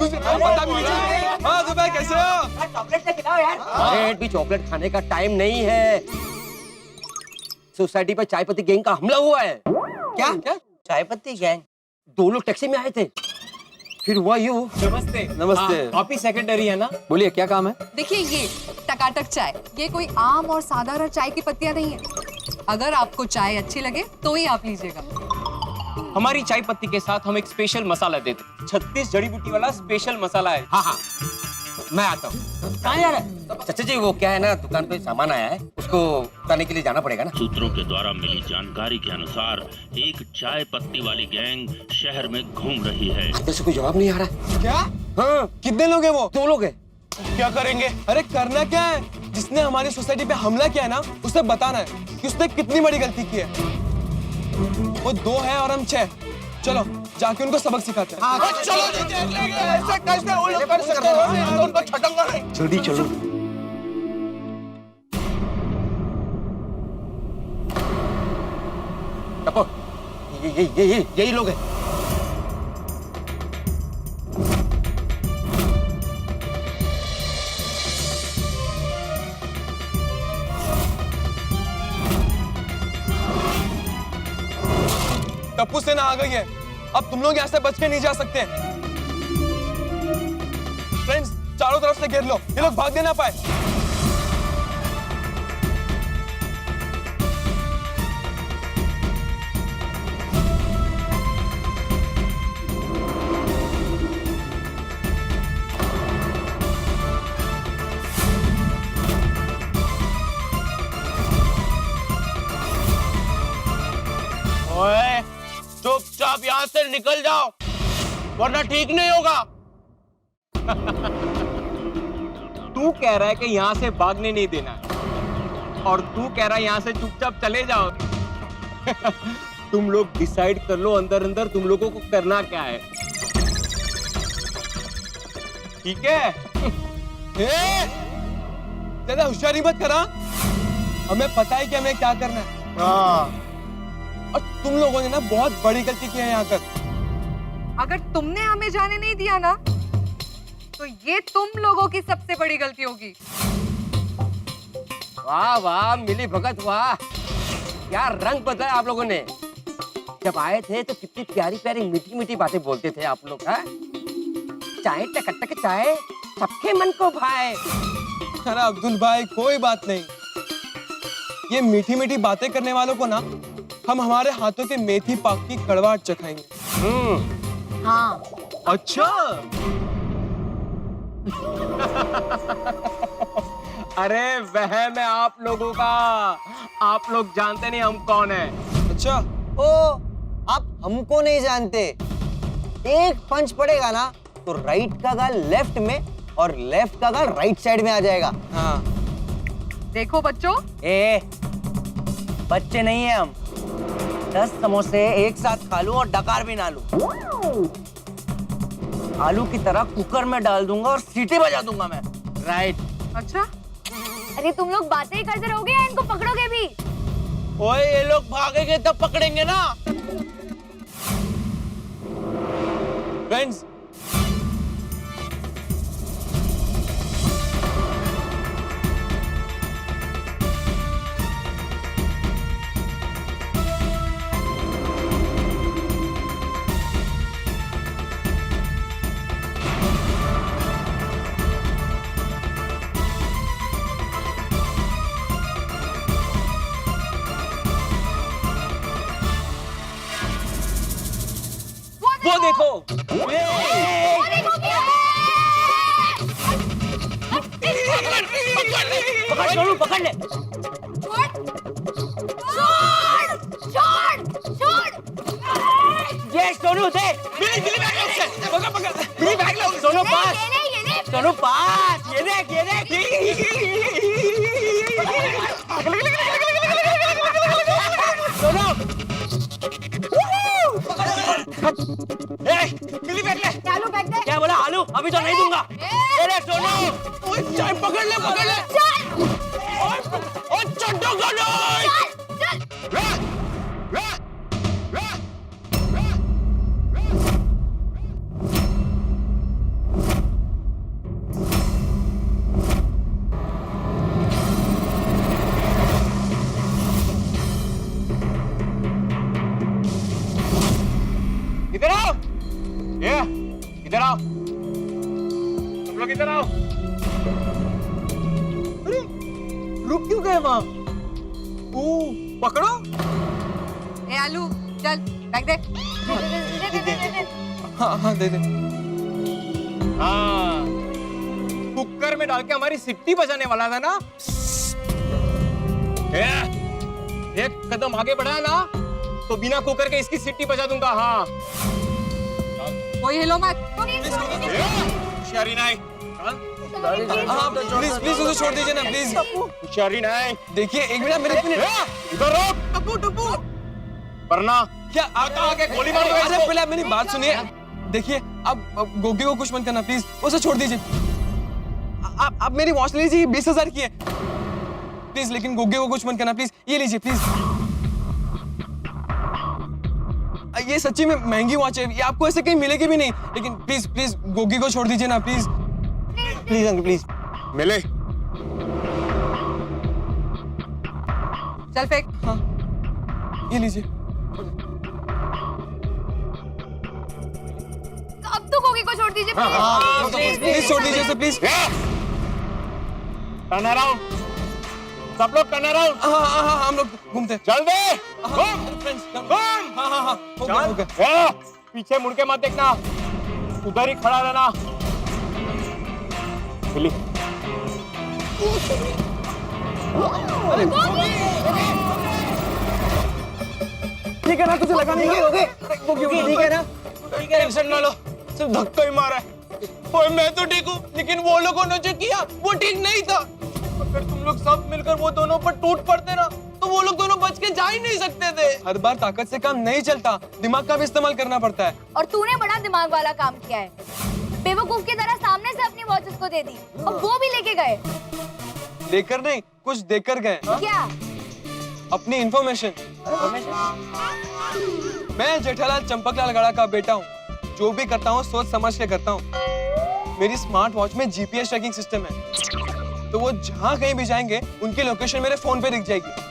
पता भी नहीं चला। हाँ तो भाई कैसे हो? चॉकलेट से खिलाओ यार। अरे भी चॉकलेट खाने का टाइम नहीं है। सोसाइटी पे चाय पत्ती गैंग का हमला हुआ है। क्या क्या? चाय पत्ती गैंग? 2 लोग टैक्सी में आए थे, फिर हुआ यूं। नमस्ते। नमस्ते। आप ही सेक्रेटरी है ना? बोलिए क्या काम है? देखिए ये टकाटक चाय, ये कोई आम और साधारण चाय की पत्तियां नहीं है। अगर आपको चाय अच्छी लगे तो ही आप लीजिएगा। हमारी चाय पत्ती के साथ हम एक स्पेशल मसाला देते, 36 जड़ी बूटी वाला स्पेशल मसाला है। हाँ हाँ मैं आता हूँ। कहाँ जा रहा है? चाचा जी वो क्या है ना, दुकान पे सामान आया है, उसको उतारने के लिए जाना पड़ेगा ना। सूत्रों के द्वारा मिली जानकारी के अनुसार एक चाय पत्ती वाली गैंग शहर में घूम रही है। जैसे कोई जवाब नहीं आ रहा है। क्या? हाँ कितने लोग हैं वो? 2 लोग हैं। क्या करेंगे? अरे करना क्या है, जिसने हमारी सोसाइटी पे हमला किया है ना, उसे बताना है कि उसने कितनी बड़ी गलती की है। वो 2 है और हम 6। चलो जाके उनको सबक सिखाते हैं। हाँ, चलो ऐसे कैसे वो लोग कर सकते हैं? उनको छटंगा नहीं। जल्दी चलो। टप्पू, यही लोग हैं। टप्पू सेना आ गई है, अब तुम लोग यहाँ से बच के नहीं जा सकते। फ्रेंड्स चारों तरफ से घेर लो, ये लोग भाग ना पाए। ओए, चुपचाप यहाँ से निकल जाओ, वरना ठीक नहीं होगा। तू कह रहा है कि यहाँ से भागने नहीं देना है, और तू कह रहा है यहाँ से चुपचाप चले जाओ। तुम लोग डिसाइड कर लो अंदर अंदर तुम लोगों को करना क्या है, ठीक है? ज्यादा होशियारी मत करा, हमें पता है कि हमें क्या करना है। हाँ। और तुम लोगों ने ना बहुत बड़ी गलती की है यहाँ कर। अगर तुमने हमें जाने नहीं दिया ना, तो ये तुम लोगों की सबसे बड़ी गलती होगी। वाह वाह मिली भगत वाह, क्या रंग बदला आप लोगों ने। जब आए थे तो कितनी प्यारी प्यारी मीठी मीठी बातें बोलते थे आप लोग। हाँ चाय टकटक चाय सबके मन को भाए। अरे अब्दुल भाई कोई बात नहीं, ये मीठी मीठी बातें करने वालों को ना हम हमारे हाथों के मेथी पाक की कड़वाहट चखाएंगे। हाँ। अच्छा। अरे वहम है आप लोगों का, आप लोग जानते नहीं हम कौन है। अच्छा ओ, आप हमको नहीं जानते। एक पंच पड़ेगा ना तो राइट का गाल लेफ्ट में और लेफ्ट का गाल राइट साइड में आ जाएगा। हाँ। देखो बच्चों, बच्चे नहीं है हम। 10 समोसे एक साथ खा लूं और डकार भी ना लूं, आलू की तरह कुकर में डाल दूंगा और सीटी बजा दूंगा मैं। राइट। अच्छा अरे तुम लोग बातें ही करते रहोगे या इनको पकड़ोगे भी? ओए ये लोग भागेंगे तब पकड़ेंगे ना। फ्रेंड्स वो देखो, पकड़ ले। ये सोनू थे। सोनू पास, सोनू पास, ये देख सोनू। आलू फेंक दे। क्या बोला? आलू अभी तो नहीं दूंगा। अरे सोनू चाय पकड़ ले। और चड्डो का आओ, सब लोग इधर आओ। अरे रुक क्यों गए वहाँ? ओ पकड़ो। ए आलू चल बैग दे। हाँ हाँ दे दे। हाँ, कुकर में डाल के हमारी सिट्टी बजाने वाला था ना। एक कदम आगे बढ़ा ना तो बिना कुकर के इसकी सिट्टी बजा दूंगा। हाँ कोई हिलो मत। होशियारी नहीं। हाँ प्लीज प्लीज उसे छोड़ दीजिए ना प्लीज। होशियारी नहीं। देखिए एक मिनट मेरे इधर रोक। टप्पू टप्पू वरना क्या आता आगे गोली मार अरे पहले आप मेरी बात सुनिए। देखिए अब गोगी को कुछ मत करना प्लीज, उसे छोड़ दीजिए। आप मेरी वॉच लीजिए, 20,000 की है प्लीज, लेकिन गोगी को कुछ मत करना प्लीज। ये लीजिए प्लीज। ये सच्ची में महंगी वॉच है, ये आपको ऐसे कहीं मिलेगी भी नहीं, लेकिन प्लीज प्लीज गोगी को छोड़ दीजिए ना प्लीज। Please uncle please. मिले। चल फेंक। हाँ ये लीजिए। अब तो गोगी को छोड़ दीजिए प्लीज छोड़ दीजिए इसे प्लीज। टर्न अराउंड, सब लोग टर्न अराउंड। हाँ हाँ हाँ हम लोग घूमते हैं। चल दे। हाँ हाँ हाँ हो गया हो गया। पीछे मुड़ के मत देखना, उधर ही खड़ा रहना। मिली। ठीक है ना, तुझे लगा नहीं होगी? ठीक है ना? टेंशन ना लो, सिर्फ धक्का ही मारा है। ओए मैं तो ठीक हूँ, लेकिन वो लोगों ने जो किया वो ठीक नहीं था। अगर तुम लोग सब मिलकर वो दोनों पर टूट पड़ते ना तो वो लोग दोनों बच के जा ही नहीं सकते थे। हर बार ताकत से काम नहीं चलता, दिमाग का भी इस्तेमाल करना पड़ता है। और तूने बड़ा दिमाग वाला काम किया है, बेवकूफ की तरह सामने से अपनी वॉच उसको दे दी और वो भी लेके गए। लेकर नहीं, कुछ देकर गए। क्या? अपनी इंफॉर्मेशन। मैं जेठालाल चंपकलाल गड़ा का बेटा हूँ, जो भी करता हूँ सोच समझ के करता हूँ। मेरी स्मार्ट वॉच में जीपीएस ट्रैकिंग सिस्टम है, तो वो जहाँ कहीं भी जाएंगे उनकी लोकेशन मेरे फोन पे दिख जाएगी।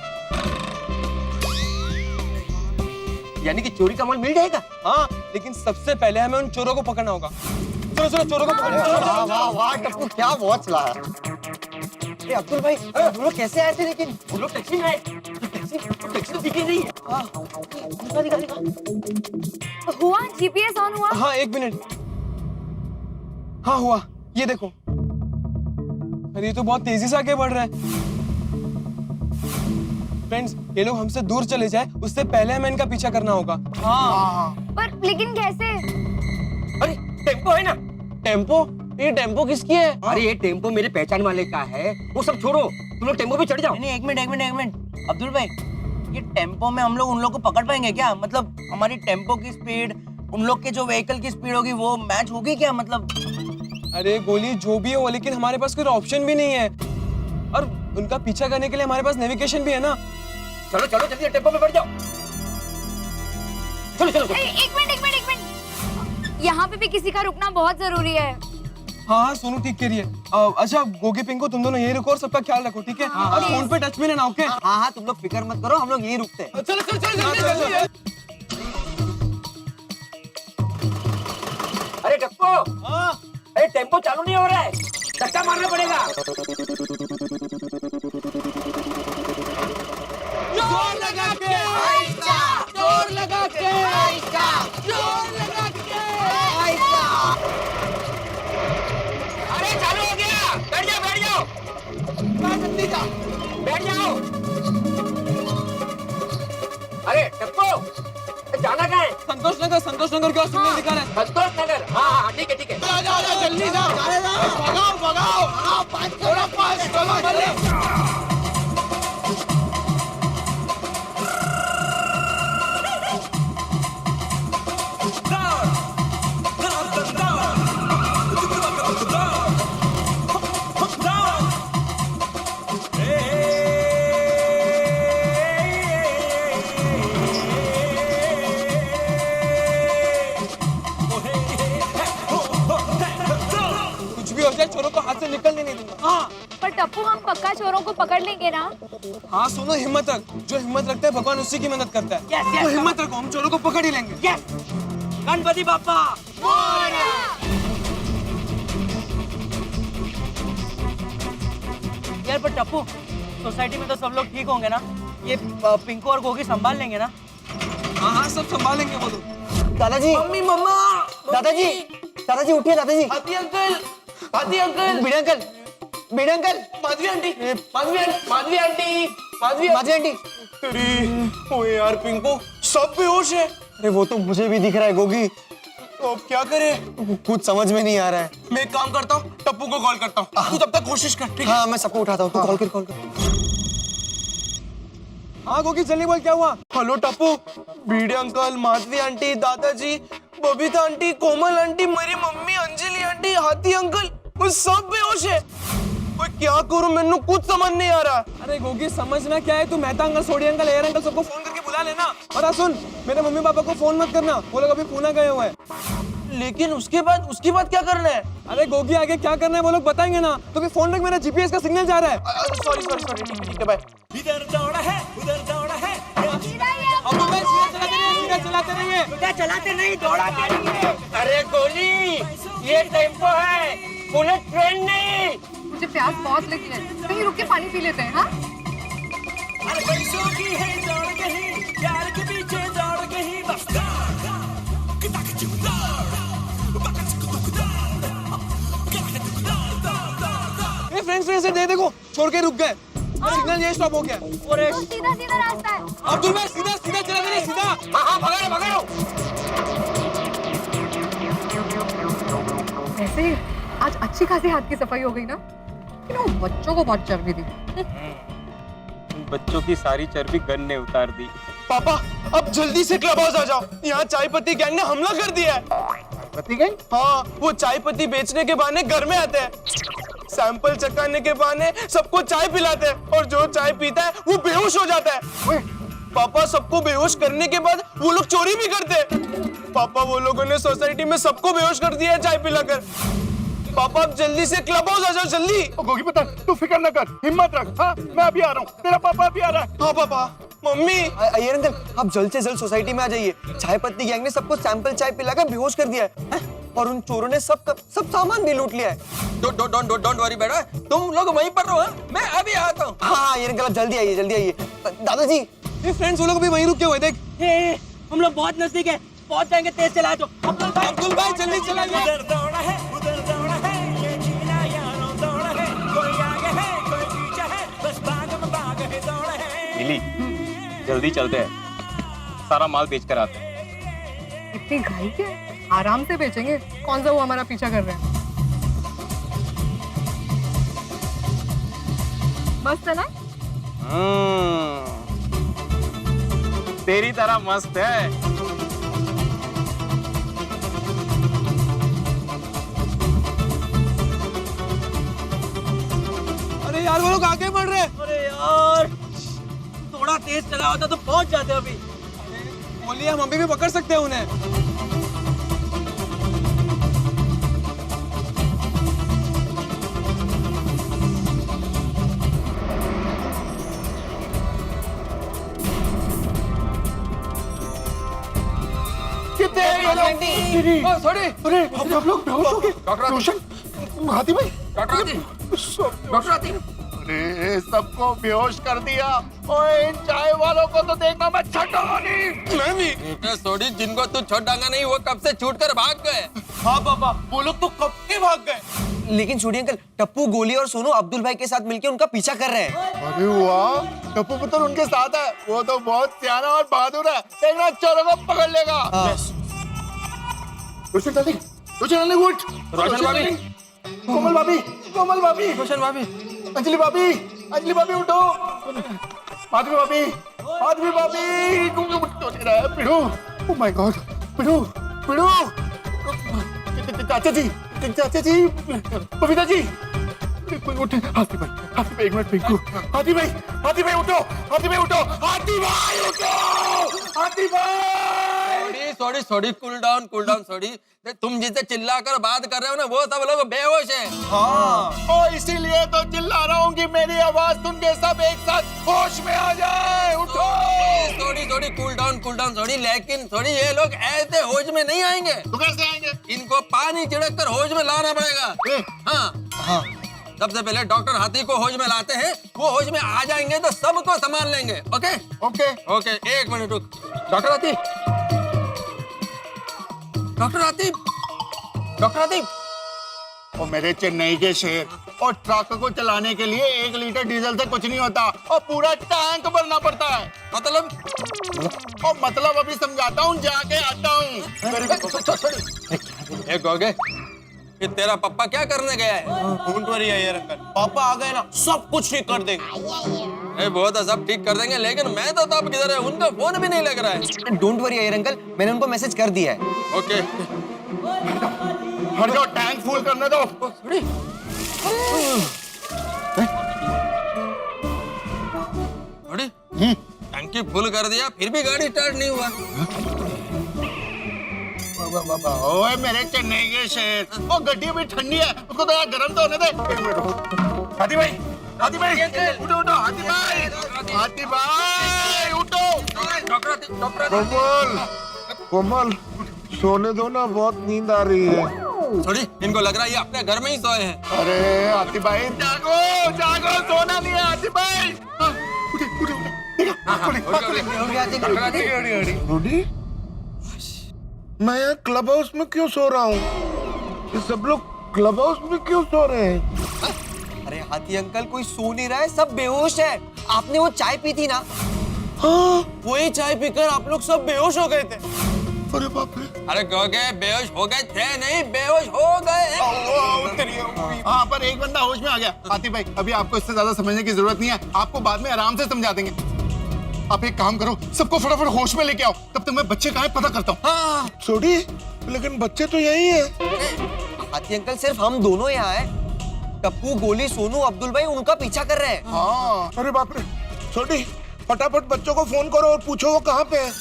यानी कि चोरी का माल मिल जाएगा। हाँ, लेकिन सबसे पहले हमें उन चोरों को पकड़ना होगा। चलो चलो चोरों को पकड़ो। वाह वाह वाह टप्पू, क्या वॉच लाया। ये अब्दुल भाई, तुम लोग कैसे आए थे? लेकिन वो लोग टैक्सी में आए, टैक्सी तो दिखी नहीं है। हुआ जीपीएस ऑन हुआ? हाँ एक मिनट। हाँ हुआ, ये देखो। अरे ये तो बहुत तेजी से आगे बढ़ रहा है। फ्रेंड्स, ये लोग हमसे दूर चले जाए उससे पहले हमें इनका पीछा करना होगा। हाँ पर लेकिन कैसे? अरे टेम्पो है ना। टेम्पो? ये टेम्पो किसकी है? अरे ये टेम्पो मेरे पहचान वाले का है, वो सब छोड़ो, तुम लोग टेम्पो पे चढ़ जाओ। नहीं, एक मिनट अब्दुल भाई, ये टेम्पो में हम लोग उन लोग को पकड़ पाएंगे क्या? मतलब हमारी टेम्पो की स्पीड उन लोग के जो व्हीकल की स्पीड होगी वो मैच होगी क्या? मतलब अरे गोली जो भी हो, लेकिन हमारे पास कोई ऑप्शन भी नहीं है, और उनका पीछा करने के लिए हमारे पास नेविगेशन भी है ना। चलो चलो जल्दी टेम्पो में बैठ जाओ। चलो चलो, चलो। एक मिनट, यहाँ पे भी किसी का रुकना बहुत जरूरी है। हाँ हाँ सोनू ठीक कह रही है। अच्छा गोगी पिंको, तुम दोनों यही रुको और सबका ख्याल रखो, ठीक है? और फोन पे टच में रहना, ओके? हाँ हाँ तुम लोग फिक्र मत करो, हम लोग यही रुकते हैं। चलो चलो चलो हाँ, जल्दी चलो, जल्दी। अरे टप्पो, अरे टेम्पो चालू नहीं हो रहा है, धक्का मारना पड़ेगा। जोर लगा के, जोर लगा के, जोर लगा के। अरे चालू हो गया, बैठ जाओ बैठ जाओ जल्दी जा। बैठ जाओ। अरे टप्पो, जाना कहाँ है? संतोष नगर क्या सिग्नल दिखा रहा है? संतोष नगर। हाँ ठीक है ठीक है। जा जा जा जल्दी जा। भगाओ भगाओ, थोड़ा पास चलो। कुछ भी हो जाए चोरों को हाथ से निकलने नहीं दूंगा। हाँ पर टप्पू, हम पक्का चोरों को पकड़ लेंगे ना? हाँ सोनू, हिम्मत रख, जो हिम्मत रखता है भगवान उसी की मदद करता है। Yes, yes, तो हिम्मत रखो, हम चोरों को पकड़ ही लेंगे। गणपति बाप्पा। मोरया। यार पर टप्पू, सोसाइटी में तो सब लोग ठीक होंगे ना? ये पिंकू और गोगी संभाल लेंगे ना? हाँ हाँ सब संभालेंगे वो तो। दादाजी, मम्मी मम्मा दादाजी, दादाजी उठिए दादाजी। Hathi uncle, Hathi uncle, Bhide uncle, Bhide uncle, Madhavi aunty, Madhavi aunty, Madhavi aunty, Madhavi Madhavi aunty. अरे ओए यार पिंकू सब बेहोश है। अरे वो तो मुझे भी दिख रहा है गोगी, तो अब क्या करें? कुछ समझ में नहीं आ रहा है। मैं एक काम करता हूँ, टप्पू को कॉल करता हूँ, तू तब तक कोशिश कर, ठीक है? हाँ मैं सबको उठाता हूँ, तू कॉल कर, कॉल कर। हाँ गोगी जल्दी बोल क्या हुआ? हेलो टप्पू, भिड़े अंकल, माधवी आंटी, दादाजी, बबीता आंटी, कोमल आंटी, मेरी मम्मी, अंजलि आंटी, हाथी अंकल, वो सब बेहोश है। मैं क्या करूं, मैंने कुछ समझ नहीं आ रहा। अरे गोगी समझना क्या है, तू मेहता अंकल, सोडी अंकल, एयर अंकल सबको फोन करके बुला लेना। और हाँ सुन, मेरे मम्मी पापा को फोन मत करना, वो लोग अभी पूना गए हुए हैं। लेकिन उसके बाद क्या करना है? अरे गोगी आगे क्या करना है वो लोग बताएंगे ना। तो भी फोन रख, मेरा जीपीएस का सिग्नल जा रहा है। सॉरी, ठीक है, बाय। इधर दौड़ा है, उधर दौड़ा है। अब तो मैं सीधा चलाते रहिए। क्या चलाते नहीं, दौड़ाते रहिए। अरे गोली, ये टेम्पो है, बुलेट ट्रेन नहीं। मुझे प्यास बहुत लगी है, कहीं रुक के पानी पी लेते हैं। हाँ अरे पैसों की है दौड़ कहीं, प्यार के पीछे दौड़ कहीं, बस ये फ्रेंड्स से देखो छोड़ के रुक गए। सिग्नल ये स्टॉप हो गया। सीधा सीधा रास्ता है। अब्दुल भाई सीधा चला दे, सीधा। हाँ भगाओ। ऐसे आज अच्छी खासी हाथ की सफाई हो गई ना, लेकिन वो बच्चों को बहुत चर्बी दी। बच्चों की सारी चर्बी गन ने उतार दी। पापा अब जल्दी से क्लब हाउस आ जाओ, यहाँ चाय पत्ती गैंग ने हमला कर दिया है। पति गई? हाँ, वो चाय पत्ती बेचने के बहाने घर में आते हैं, सैंपल चकाने के बहाने सबको चाय पिलाते हैं, और जो चाय पीता है वो बेहोश हो जाता है। पापा सबको बेहोश करने के बाद वो लोग चोरी भी करते हैं। पापा वो लोगों ने सोसाइटी में सबको बेहोश कर दिया है चाय पिलाकर। पापा अब जल्दी से क्लब हाउस आ जाओ, जल्दी। गोगी पता, तू फिक्र न कर, हिम्मत रख। हाँ मैं अभी आ रहा हूँ, तेरा पापा अभी आ रहा है। हाँ पापा, मम्मी। अय्यर अंकल आप जल्द से जल्द सोसाइटी में आ जाइए। चाय पत्ती गैंग ने सबको सैंपल चाय पिलाकर बेहोश कर दिया है, और उन चोरों ने सब सामान भी लूट लिया है। डोंट वरी बेटा, तुम लोग वहीं पर रहो, मैं अभी आता हूँ। हाँ अय्यर अंकल आप जल्दी आइए। दादाजी, ये फ्रेंड्स वो लोग भी वहीं रुके हुए, देख। हम लोग बहुत नजदीक है, पहुंच जाएंगे, तेज चला दो। अब्दुल भाई जल्दी चलाइए। उधर दौड़ा है, ये जीना यारों दौड़ा है, कोई आगे है, कोई पीछे है, बस भाग में भाग है, दौड़ा है। मिली, जल्दी चलते हैं, सारा माल बेच कर आते हैं। इतनी घाई क्या है? आराम से बेचेंगे, कौन सा वो हमारा पीछा कर रहे हैं। मस्त है ना? तेरी तरह मस्त है। अरे यार वो लोग आगे बढ़ रहे हैं। अरे यार थोड़ा तेज चला होता तो पहुंच जाते अभी। बोलिए हम अभी भी पकड़ सकते हैं उन्हें। अरे आप लोग बेहोश हो गए। रोशन, हाथी भाई, डॉक्टर आती। अरे सबको बेहोश कर दिया। ओए इन चाय वालों को तो देखना मैं छोड़ूंगा नहीं। मैं भी। सोडी, जिनको तू छोड़ांगा नहीं वो कब से छूट कर भाग गए। हाँ पापा, वो लोग तो कब के भाग गए। लेकिन छोड़ी अंकल, टप्पू, गोली और सोनू अब्दुल भाई के साथ मिलकर उनका पीछा कर रहे हैं। अरे वाह, टप्पू पुत्र उनके साथ है, वो तो बहुत सियाना और बहादुर है, देखना चोरों को पकड़ लेगा। रोशन डार्लिंग, उठ। रोशन भाभी, कोमल भाभी, रोशन भाभी, अंजलि भाभी उठो। माधवी भाभी, पिड़ू, ओह माय गॉड, पिड़ू, चाचा जी, बबीता जी, उठे। हाथी भाई एक मिनट, पिंकू, हाथी भाई उठो, हाथी भाई। Sorry, cool down sorry. तुम जिसे चिल्लाकर बात कर रहे हो ना, वो सब लोग बेहोश हैं। हाँ, और इसीलिए तो चिल्ला रहा हूँ कि मेरी आवाज सुन के सब एक साथ होश में आ जाए। उठो। सॉरी, कूल डाउन सॉरी, लेकिन सॉरी ये लोग ऐसे होश में नहीं आएंगे। तो कैसे आएंगे? इनको पानी छिड़क कर होश में लाना पड़ेगा। हाँ, सबसे पहले डॉक्टर हाथी को होश में लाते हैं, वो होश में आ जाएंगे तो सबको संभाल लेंगे। ओके ओके ओके, एक मिनट रुक। डॉक्टर हाथी, डॉक्टर हाथी, डॉक्टर हाथी। और मेरे चेन्नई के शेर, और ट्रक को चलाने के लिए 1 लीटर डीजल से कुछ नहीं होता और पूरा टैंक भरना पड़ता है। मतलब और मतलब अभी समझाता हूँ, जाके आता हूँ। एक हो गए, ये तेरा पापा क्या करने गया है? डोंट वरी यार अंकल, पापा आ गए ना सब कुछ ठीक कर देंगे। अरे बहुत है, सब ठीक कर देंगे, लेकिन मैं तो तब किधर है? उनका फोन भी नहीं लग रहा है। डोंट वरी यार अंकल, मैंने उनको मैसेज कर दिया है। ओके, हट जाओ, टैंक फुल करने दो। टंकी फुल कर दिया, फिर भी गाड़ी स्टार्ट नहीं हुआ। ओए मेरे चेन्नई के शेर, वो गड्डी अभी ठंडी है, उसको थोड़ा गर्म तो होने दे। हाथी भाई, हाथी भाई, उठो उठो, हाथी भाई, हाथी भाई उठो। कोमल, कोमल, सोने दो ना, बहुत नींद आ रही है। थोड़ी इनको लग रहा है ये अपने घर में ही सोए हैं। अरे हाथी भाई जागो, जागो, सोना नहीं है हाथी भाई। उठे उठे उठे। रूडी, मैं यहाँ क्लब हाउस में क्यों सो रहा हूँ? ये सब लोग क्लब हाउस में क्यों सो रहे हैं? अरे हाथी अंकल, कोई सो नहीं रहा है, सब बेहोश है। आपने वो चाय पी थी ना? हाँ, वही चाय पीकर आप लोग सब बेहोश हो गए थे। अरे बाप रे। अरे गए बेहोश हो गए थे? नहीं, बेहोश हो गए। हाँ, पर एक बंदा होश में आ गया। हाथी भाई, अभी आपको इससे ज्यादा समझने की जरूरत नहीं है, आपको बाद में आराम से समझा देंगे। आप एक काम करो, सबको फटाफट होश में लेके आओ, तब तक मैं बच्चे कहाँ है पता करता हूँ। हाँ, छोड़ी, लेकिन बच्चे तो यही है। हाथी अंकल, सिर्फ हम दोनों यहाँ हैं। टप्पू, गोली, सोनू, अब्दुल भाई उनका पीछा कर रहे हैं। हाँ, अरे बाप रे। छोटी, फटाफट बच्चों को फोन करो और पूछो वो कहाँ पे है।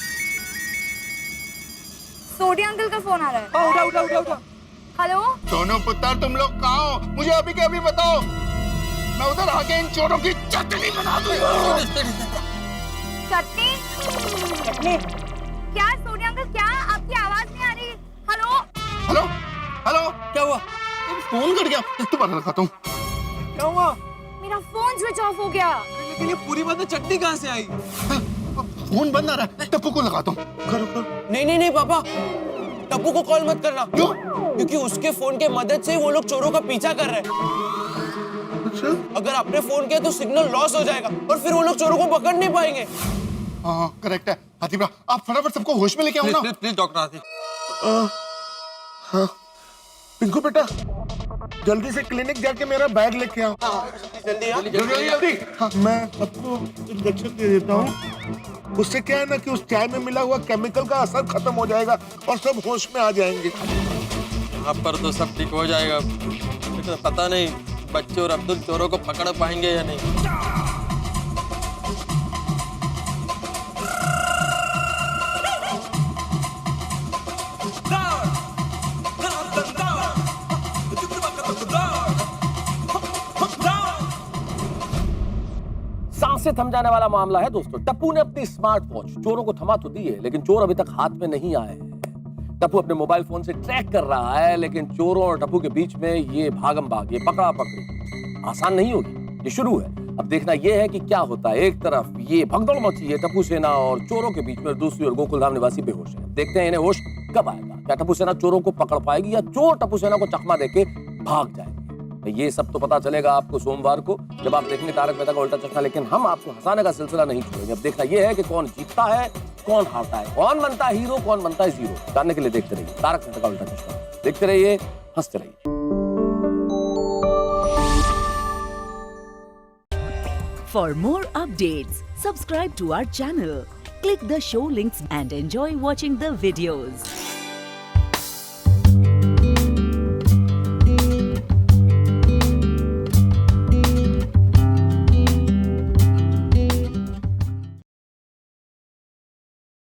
सोडी अंकल का फोन आ रहा है। उठा उठा उठा उठा। हेलो दोनों पुत्र, तुम लोग कहाँ हो? मुझे अभी के अभी बताओ, मैं उधर आके इन चोरों की चटनी बना दूंगा। चटनी? क्या सोडी अंकल, क्या आपकी आवाज नहीं आ रही? हेलो हेलो हेलो, क्या हुआ? फोन कट गया। दोबारा लगाता हूँ। क्या हुआ? मेरा फोन स्विच ऑफ हो गया। लेकिन ये पूरी बात में चटनी कहाँ से आई? फोन बंद आ रहा है, टप्पू को लगाता हूँ। करो करो। नहीं नहीं नहीं पापा, टप्पू को कॉल मत करना। क्यों? क्योंकि उसके फोन के मदद से वो लोग चोरों का पीछा कर रहे हैं। अगर आपने फोन किया तो सिग्नल लॉस हो जाएगा और फिर वो लोग चोरों को पकड़ नहीं पाएंगे। हाँ करेक्ट है। हाथी भ्रा, आप फटाफट सबको होश में लेके आओ ना। प्लीज डॉक्टर हाथी। हाँ, पिंकू बेटा, जल्दी से क्लिनिक जाके मेरा बैग लेके आओ। जल्दी। हाँ, मैं सबको इंजेक्शन दे देता हूँ। उससे क्या है ना कि उस चाय में मिला हुआ केमिकल का असर खत्म हो जाएगा और सब होश में आ जाएंगे। यहाँ पर तो सब ठीक हो जाएगा, लेकिन पता नहीं बच्चे और अब्दुल चोरों को पकड़ पाएंगे या नहीं। सांसें थम जाने वाला मामला है दोस्तों। टप्पू ने अपनी स्मार्ट वॉच चोरों को थमा तो दी है, लेकिन चोर अभी तक हाथ में नहीं आए हैं। टप्पू अपने मोबाइल फोन से ट्रैक कर रहा है, लेकिन चोरों और टप्पू के बीच में ये भागम भाग, ये पकड़ा पकड़ी आसान नहीं होगी। ये शुरू है, अब देखना ये है कि क्या होता है। एक तरफ ये भगदड़ मची है टप्पू सेना और चोरों के बीच में, दूसरी ओर गोकुलधाम निवासी बेहोश है। देखते हैं इन्हें होश कब आएगा। क्या टप्पू सेना चोरों को पकड़ पाएगी या चोर टप्पू सेना को चकमा देके भाग जाएंगे? ये सब तो पता चलेगा आपको सोमवार को, जब आप देखेंगे तारक मेहता का उल्टा चश्मा। लेकिन हम आपको हंसाने का सिलसिला नहीं छोड़ेंगे। अब देखना यह है कि कौन जीतता है, कौन हारता है, कौन बनता है हीरो, कौन बनता है जीरो। जानने के लिए देखते रहिए तारक मेहता का उल्टा चश्मा। देखते रहिए, हंसते रहिए। For more updates, subscribe to our channel, click the show links and enjoy watching the videos.